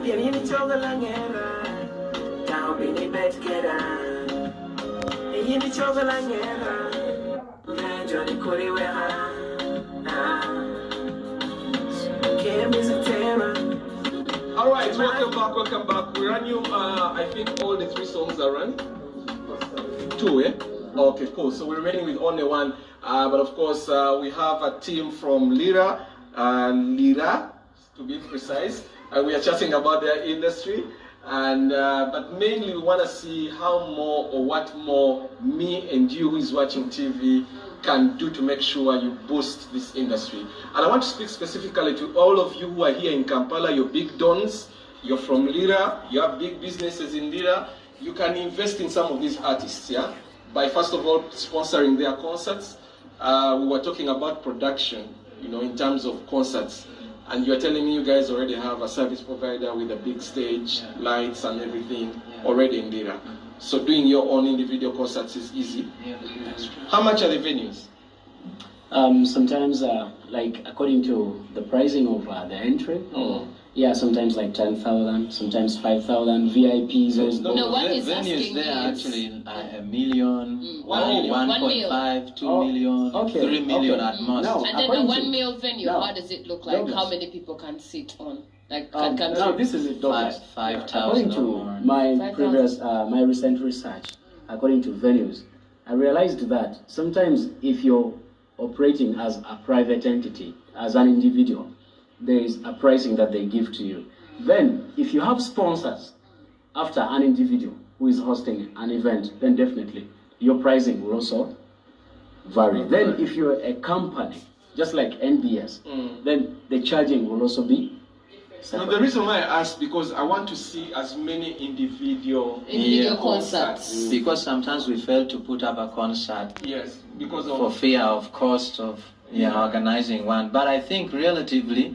All right, welcome back. We ran you, I think all the 3 songs are run. 2, eh? Okay, cool. So we're remaining with only 1. But of course, we have a team from Lira, to be precise. And we are chatting about their industry. And but mainly we want to see how more or what more me and you who is watching TV can do to make sure you boost this industry. And I want to speak specifically to all of you who are here in Kampala, you're big dons, you're from Lira, you have big businesses in Lira. You can invest in some of these artists, yeah? By first of all sponsoring their concerts. We were talking about production, you know, in terms of concerts. And you're telling me you guys already have a service provider with a big stage, lights and everything already in Lira. So doing your own individual concerts is easy. How much are the venues? Sometimes, like according to the pricing of the entry, yeah, sometimes like 10,000, sometimes 5,000. VIPs. No, what is venues there are actually $1 million, 1.5, 2 million, okay. 3 million at most. No, and then the 1 mil venue, how does it look like? How many people can sit on? Like can come no, this is it. 5,000. According to my previous, my recent research, according to venues, I realized that sometimes if you're operating as a private entity, as an individual, there is a pricing that they give to you. Then, if you have sponsors after an individual who is hosting an event, then definitely your pricing will also vary. Then, if you're a company, just like NBS, then the charging will also be separate. No, the reason why I asked, because I want to see as many individual concerts. Because sometimes we fail to put up a concert. Yes, because of for fear of cost of organizing one. But I think relatively,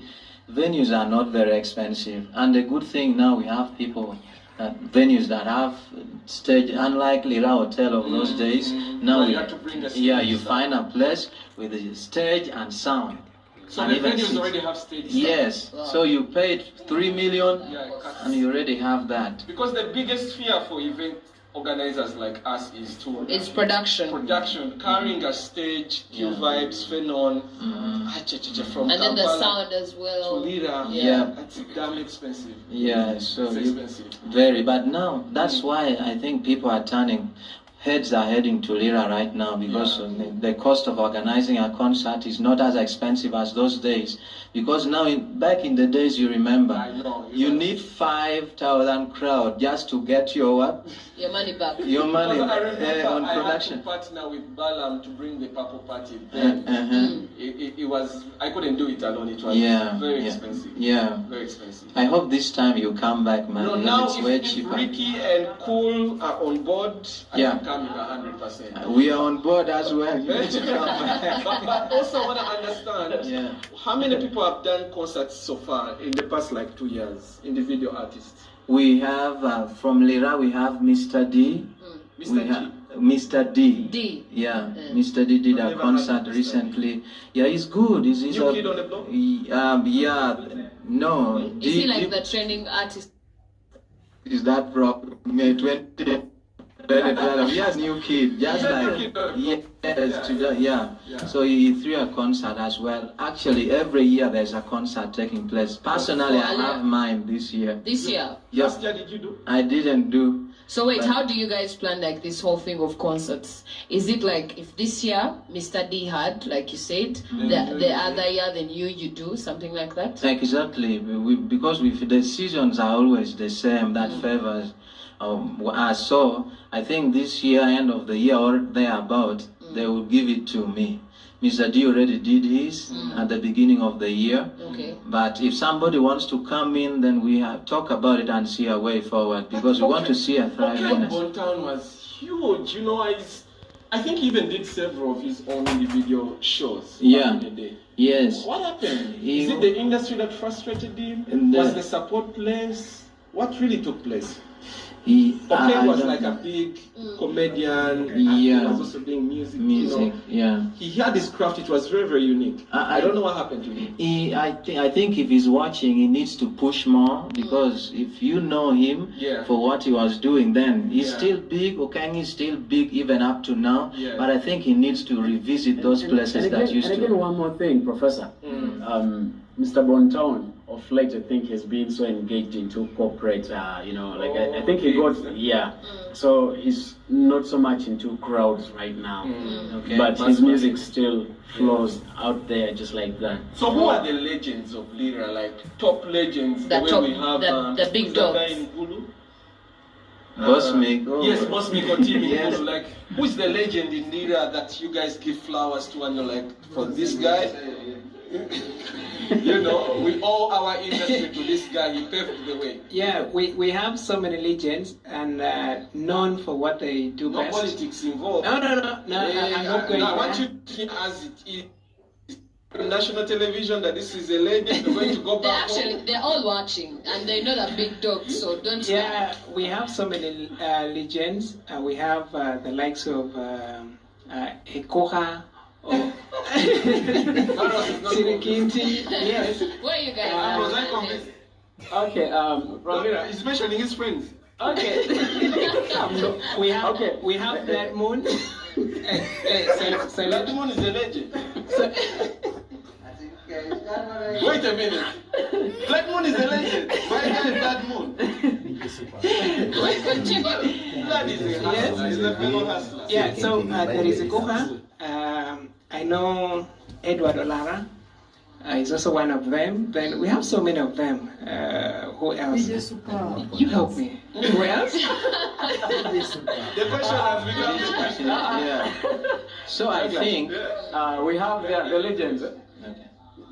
venues are not very expensive. And the good thing now we have people, venues that have stage, unlike Lira Hotel of those days. Now well, you have to bring a stage you find a place with a stage and sound. So and the venues already have stages? Yes. Wow. So you paid 3 million and you already have that. Because the biggest fear for event organizers like us is to... It's production. Production, carrying a stage, Q Vibes, Phenon, from and then the Kampala sound as well. to Lira. Yeah. That's damn expensive. Yeah, so it's expensive. Very, but now that's why I think people are heads are heading to Lira right now, because the cost of organizing a concert is not as expensive as those days. Because now, back in the days, you remember, you need 5,000 crowd just to get your what? Your money back. Your money I remember on I production. had to partner with Balam to bring the Purple Party. Then it was, I couldn't do it alone. It was very expensive. Yeah. Very expensive. I hope this time you come back, man. No, now if Ricky and Cool are on board, I can come in 100%. We are on board as well. But also I want to understand how many people have done concerts so far in the past like 2 years, individual artists? We have from Lira we have Mr. D. Mr. D. D. Yeah, Mr. D did a concert recently. Yeah, he's good. He's New kid on the block? No. Is he like the trending artist? Is that problem? May 20. He has new kid, just like So he threw a concert as well. Actually, every year there's a concert taking place. Personally, I have mine this year. This year? Last year did you do? I didn't do. So wait, how do you guys plan like this whole thing of concerts? Is it like if this year Mr. D had, like you said, the other year then you do something like that? Exactly, because the seasons are always the same. That favors. So I think this year, end of the year or thereabout, they will give it to me. Mr. D already did his at the beginning of the year. Okay. But if somebody wants to come in, then we have talk about it and see a way forward, because we want to see a thriving. Bontown was huge, you know. I think he even did several of his own individual shows back in the day. Yes. What happened? Is it the industry that frustrated him? Was the support less? What really took place? Okay, was like a big comedian, and he was also doing music. He had his craft. It was very, very unique. I don't know what happened to him. I think if he's watching, he needs to push more, because if you know him for what he was doing then, he's still big. Okangi is still big even up to now. But I think he needs to revisit those places that used to. And again, one more thing, Professor. Mr. Bontown of late, I think, has been so engaged into corporate, I think he got, so he's not so much into crowds right now, but his music still flows out there just like that. So who are the legends of Lira, like top legends, the way we have the big dogs? In Gulu? Bosmik. Yes, Bosmik or team in Gulu. Like, who is the legend in Lira that you guys give flowers to and you're like, for this guy? You know, we owe our industry to this guy. He paved the way. Yeah, we have so many legends and known for what they do no best. No politics involved. No, I'm not going. I want you to hear as it is. National television that this is a legend. We're going to go back. They're all watching and they know that big dog. So don't. Yeah, we have so many legends. We have the likes of Ekoha. Sirikinti, yes. Where are you guys? Okay, he's mentioning his friends. Okay. we have Blood Moon. Blood Moon is a legend. Wait a minute. Blood Moon is a legend. Why is Blood Moon? Blood is a hustler. He's a fellow hustler. Yeah, so there is a Koha. I know Edward Olara is also one of them. Then we have so many of them. Who else? You help me. Who else? The question has become the question. So I think we have the legends.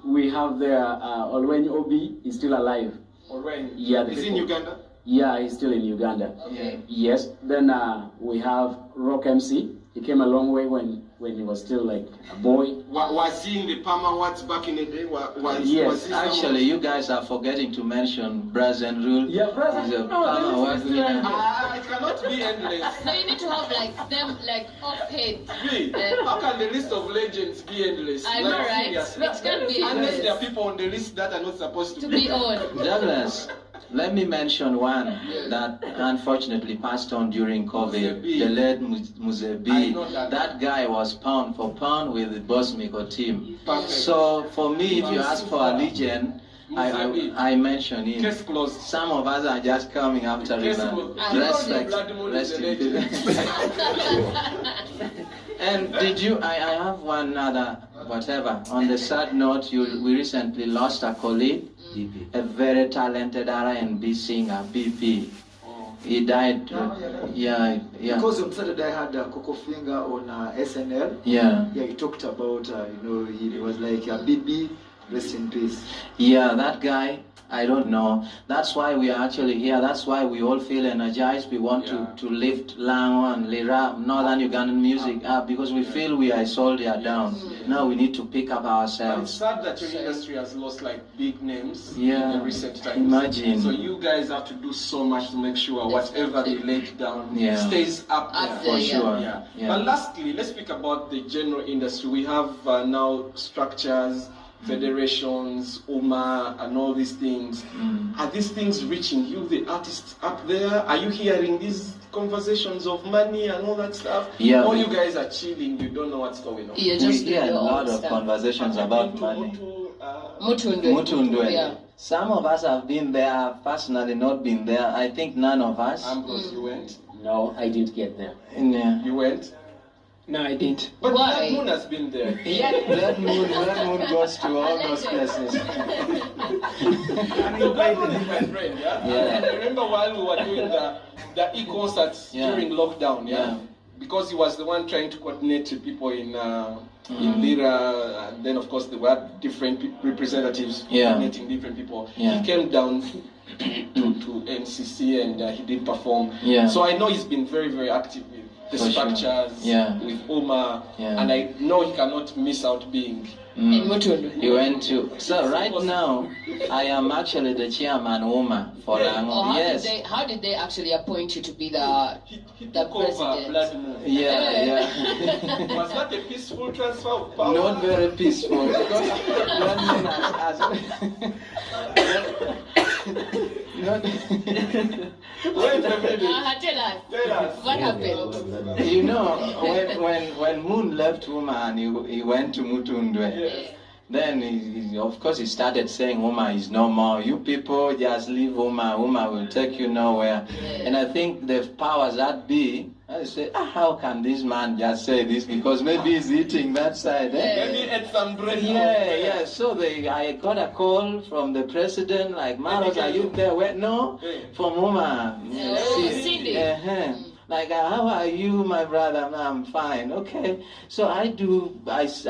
We have Olwen Obi is still alive. Olwen? Yeah. Is he in Uganda? Yeah, he's still in Uganda. Okay. Yes. Then we have Rock MC. He came a long way when he was still like a boy. Was he in the Palmer Watts back in the day? Yes. Actually, you guys are forgetting to mention Brazen Rule. Yeah, Brazen Rule. It cannot be endless. No, you need to have like them like off-head. How can the list of legends be endless? I know, right? It can't be endless. Unless there are people on the list that are not supposed to be on. Douglas, let me mention one that unfortunately passed on during COVID. The late Muzebi. That guy was pound for pound with the Bosmiko team. Perfect. So for me, if you ask for a legend, I mention him. Case closed. Some of us are just coming after him. Rest in peace. And did you? I have one other whatever. On the sad note, we recently lost a colleague, a very talented R&B singer, BP. He died. Because on Saturday I had Coco Finger on SNL. Yeah, he talked about he was like a BB, rest in peace. Yeah, that guy. I don't know. That's why we are actually here. That's why we all feel energized. We want to lift Lango and Lira, Northern Ugandan music up, because we feel we are soldier down. Now we need to pick up ourselves. It's sad that your industry has lost like big names in the recent times. Imagine. So you guys have to do so much to make sure whatever they laid down stays up there. For sure. Yeah. But lastly, let's speak about the general industry. We have now structures, federations, UMA, and all these things. Are these things reaching you, the artists up there? Are you hearing these conversations of money and all that stuff? Yeah. Or you guys are chilling, you don't know what's going on? We hear a lot of conversations about money. Mutundwe. Yeah. Some of us have been there, I've personally not been there. I think none of us. Ambrose, you went? No, I didn't get there. You went? No, I didn't. But Blood Moon has been there. Blood Moon goes to all those places. Blood Moon is my friend, And I remember while we were doing the e-concerts during lockdown, because he was the one trying to coordinate people in Lira, and then of course there were different representatives coordinating different people. He came down to NCC and he did perform. So I know he's been very, very active with the For sure. structures Yeah. with Uma, Yeah. and I know he cannot miss out being. In Mutundu. He went to. So right now, I am actually the chairman Uma for Yeah. Or Lango. Yes. how did they actually appoint you to be the He the took over president? Blood Moon. Yeah, yeah. Was that a peaceful transfer of power? Not very peaceful because Blood Moon has not. Wait a minute. Tell us. Tell us. What happened? You know, when Moon left Uma and he went to Mutundwe, Yes. then he, of course he started saying Uma is no more. You people just leave Uma. Uma will take you nowhere. And I think the powers that be, I said, how can this man just say this? Because maybe he's eating that side. Eh? Maybe ate some bread. Yeah. So I got a call from the president, like, Maross, are you there? Wait, no, from Uma. Cindy. Like, how are you, my brother? I'm fine. Okay. So I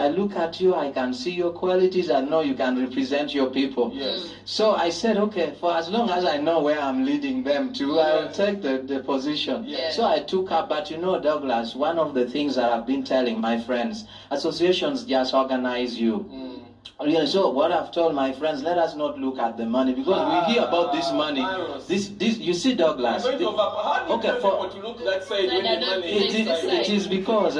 look at you, I can see your qualities, I know you can represent your people. Yes. So I said, okay, for as long as I know where I'm leading them to, I'll take the position. Yeah. So I took up, but you know, Douglas, one of the things that I've been telling my friends, associations just organize you. Really, so what I've told my friends, let us not look at the money, because we hear about this money. This you see, Douglas. How do you Okay, tell people to look that side when the money is this side? It is because,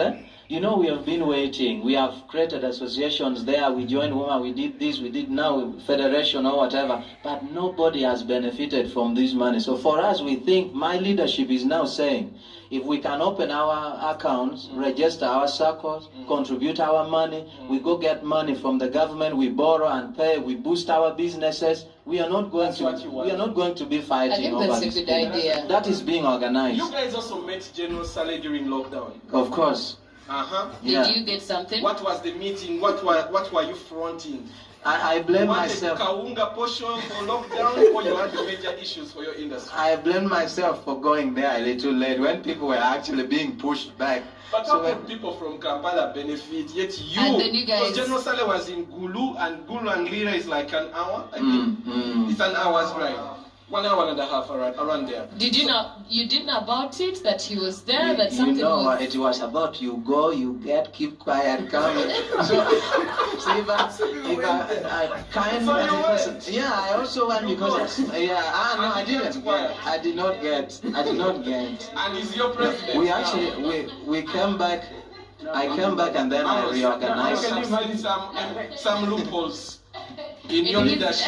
you know, we have been waiting. We have created associations there. We joined Women. We did this. We did now federation or whatever. But nobody has benefited from this money. So for us, we think my leadership is now saying, if we can open our accounts, register our circles, contribute our money, we go get money from the government, we borrow and pay, we boost our businesses. We are not going to be fighting. I think over that's a this good thing. idea. That is being organized. You guys also met General Saleh during lockdown. Of course. Did you get something? What was the meeting? What were you fronting? I blame You wanted myself. Kaunga portion for lockdown, or you had major issues for your industry? I blame myself for going there a little late when people were actually being pushed back. But So how could people from Kampala benefit? Yet you, And then you guys- because General Saleh was in Gulu, and Gulu and Lira is like an hour. I think it's an hour's drive. 1 hour and a half around there. Did you know? You didn't know about it, that he was there, that something you know, was... it was about you go, you get, keep quiet, come. So if I kind So you person, went? yeah, I also went You because got? I didn't. And you got I did not get. And he's your president. We now. actually we came back. I came back and then I Maross, reorganized. you can find some loopholes in your leadership.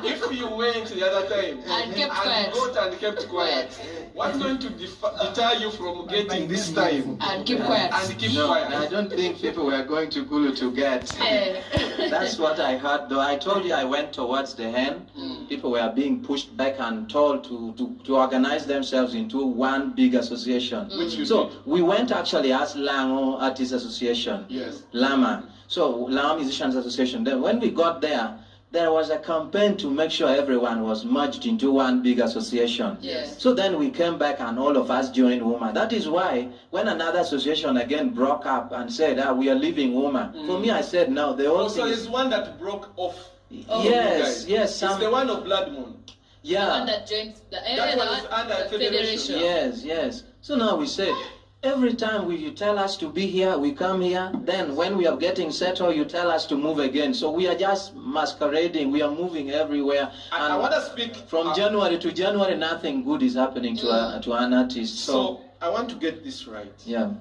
If you went the other time And kept quiet. you got and kept quiet, what's going to deter you from getting this time And keep quiet. and keep No, quiet? I don't think people were going to Gulu to get. Eh. That's what I heard, though. I told you I went towards the end. People were being pushed back and told to organize themselves into one big association. Which you So did. we went actually as Lango Artists Association. Yes. Lama. So Lama Musicians Association. Then when we got there, there was a campaign to make sure everyone was merged into one big association. Yes. So then we came back and all of us joined WOMA. That is why when another association again broke up and said, we are leaving WOMA, for me I said, no, the whole Also, thing there's is... one that broke off. Yes, yes. It's the one of Blood Moon. The one Yeah. that joins the, That one is under the federation. Yes. So now we said, every time you tell us to be here, we come here. Then when we are getting settled, you tell us to move again. So we are just masquerading. We are moving everywhere. I want to speak from January to January, nothing good is happening to an artist. So I want to get this right. Yeah.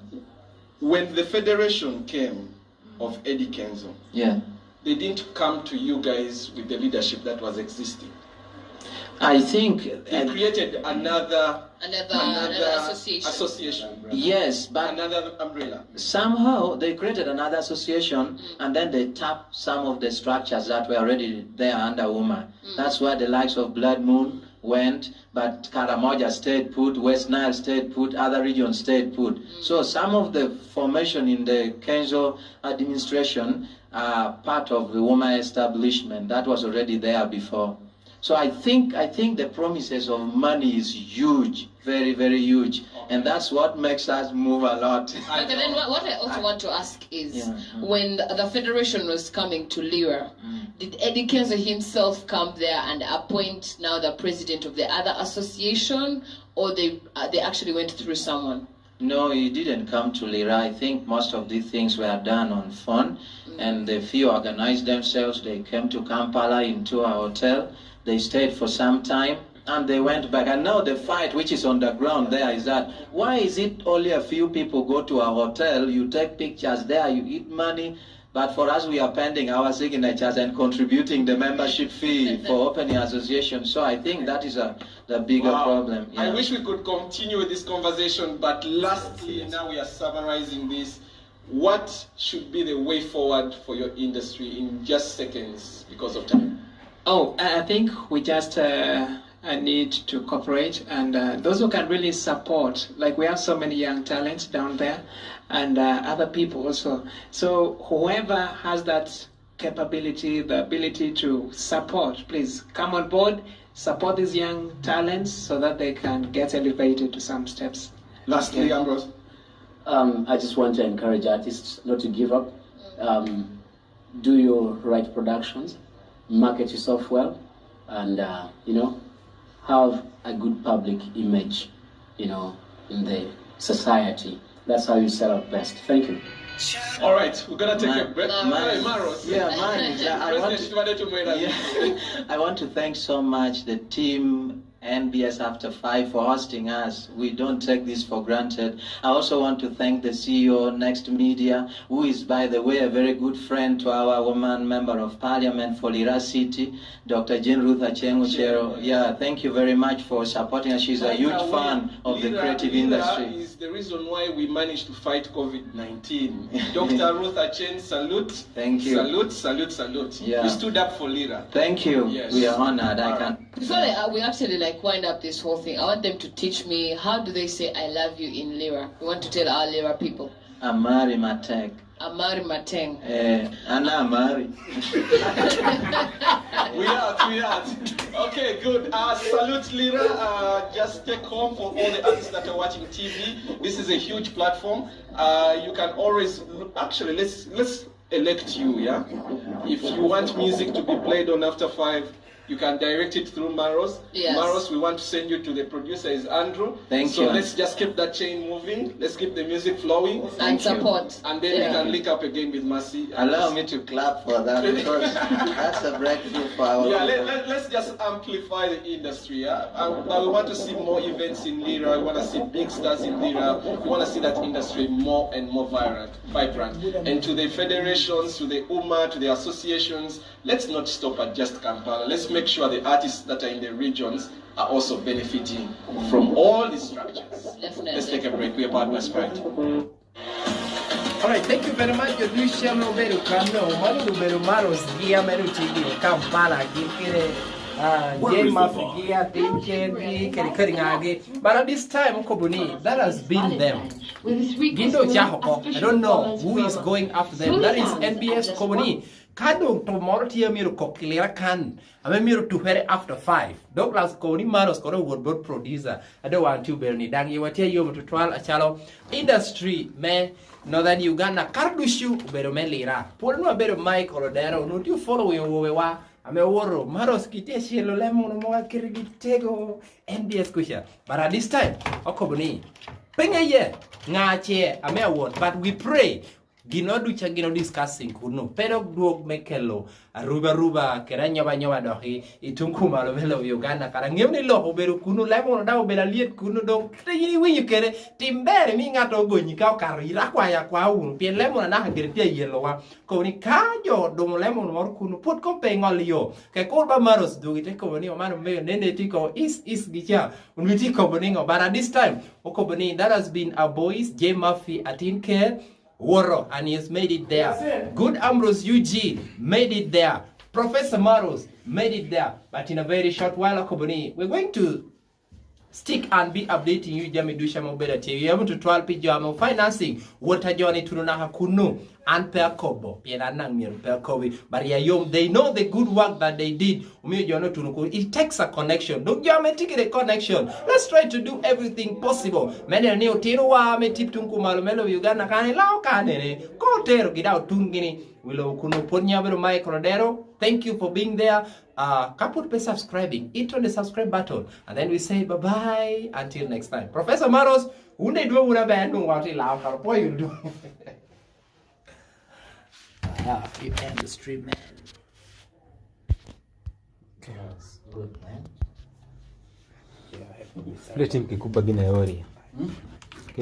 When the federation came of Eddie Kenzo, Yeah. they didn't come to you guys with the leadership that was existing. I think They created another association. yes, but another umbrella. somehow they created another association and then they tapped some of the structures that were already there under WOMA. That's where the likes of Blood Moon went, but Karamoja stayed put, West Nile stayed put, other regions stayed put. So some of the formation in the Kenzo administration are part of the WOMA establishment that was already there before. So I think the promises of money is huge, very, very huge. And that's what makes us move a lot. Okay, then what I also want to ask is, when the federation was coming to Lira, did Eddie Kenzo himself come there and appoint now the president of the other association, or they actually went through someone? No, he didn't come to Lira. I think most of these things were done on phone, and the few organized themselves. They came to Kampala into a hotel. They stayed for some time, and they went back. And now the fight which is on the ground there is that, why is it only a few people go to a hotel, you take pictures there, you eat money, but for us we are pending our signatures and contributing the membership fee for opening association. So I think that is the bigger problem. Yeah. I wish we could continue with this conversation, but lastly, now we are summarizing this. What should be the way forward for your industry in just seconds because of time? Oh, I think we just need to cooperate, and those who can really support, like we have so many young talents down there, and other people also. So whoever has that capability, the ability to support, please come on board, support these young talents so that they can get elevated to some steps. Lastly, Ambrose. I just want to encourage artists not to give up. Do your right productions, market yourself well, and have a good public image, in the society. That's how you sell out best. Thank you. All right, we're gonna take a break. Maross. Yeah, man. I want to thank so much the team NBS After 5 for hosting us. We don't take this for granted. I also want to thank the CEO, Next Media, who is, by the way, a very good friend to our woman member of parliament for Lira City, Dr. Jean Ruth Achenguchero. Yeah, thank you very much for supporting us. She's a huge fan of the creative industry. Lira is the reason why we managed to fight COVID-19. Dr. Ruth Achen, salute. Thank you. Salute, salute, salute. Yeah. You stood up for Lira. Thank you. Yes. We are honored. I can. Before we actually wind up this whole thing, I want them to teach me, how do they say I love you in Lira? We want to tell our Lira people. Amari Matek. Amari Mateng. Anna Amari. We are. Okay, good. Salute Lira. Just take home for all the artists that are watching TV. This is a huge platform. You can always, actually, let's elect you, yeah? If you want music to be played on After 5, you can direct it through Maross. Yes. Maross, we want to send you to the producer, is Andrew. Thank you. So let's just keep that chain moving. Let's keep the music flowing. And support. And then we can link up again with Mercy. Allow me to clap for that, because that's a breakthrough for our... Yeah, let's just amplify the industry. Yeah? We want to see more events in Lira. We want to see big stars in Lira. We want to see that industry more and more vibrant. And to the federations, to the UMA, to the associations, let's not stop at just Kampala. Let's make sure the artists that are in the regions are also benefiting from all these structures. Definitely. Let's take a break. We are partners, right? All right, thank you very much. You shall know very Maross Gia Meru TV Kampala Gikire Jaymaphay Gia Tinchendi Kerikangage. But at this time, Kobuni, that has been them. Gindo Jahoko, I don't know who is going after them. That is NBS Kobuni. Kadong tomorrow tia miru kokilera kan. Ame miru to very after 5. Douglas Koni Maross Koro would producer. I don't want to berni dang you tell you to trial a chalo industry me northern Uganda Kardushu Beromelira. Put no better Mike or Dero, not you follow your wewa. Ame woro Maross kite shelo lemon mo kirigitego NBS kusha. But at this time, Okobuni. Penga ye ngache ame award, but we pray. Gino discussing kuno pero duog mekelo ruba kera nyoba dohi itunku malo melo Uganda kara ngewni lo oberu kuno lemon da obera liet kuno dong tini winyu kere timbere mi ngato gonyi ka karira kwa ya kwa un pien lemon na hangir pie yelo wa ko ni kajo dom lemon mor kuno put ko pe ngolio ke ko ba Maross do ite ko ni o mano me nene tiko is gicha un witi ko boningo, but at this time okoboni that has been our boys Jaymaphay Atinke Woro, and he has made it there. Good Ambrose Eugene made it there. Professor Maross made it there. But in a very short while, Okoboni, we're going to stick and be updating you Jami Dusha Mobeda TV. You able to 12 pijama financing water journey to Naha Kunu. and per kobo pienanang mier per kobi but yom they know the good work that they did it takes a connection don't you take a connection let's try to do everything possible many new tiro wa me tip tunku malumelo Uganda kane lao kane ko tero gidao tungini wilo kuno ponya bero mai crodero thank you for being there kaput pe subscribing hit on the subscribe button and then we say bye bye until next time Professor Maross unde do una ba no wati lao ka po you do you end the stream, man. Yes, good, man. Yeah, Let him keep up again.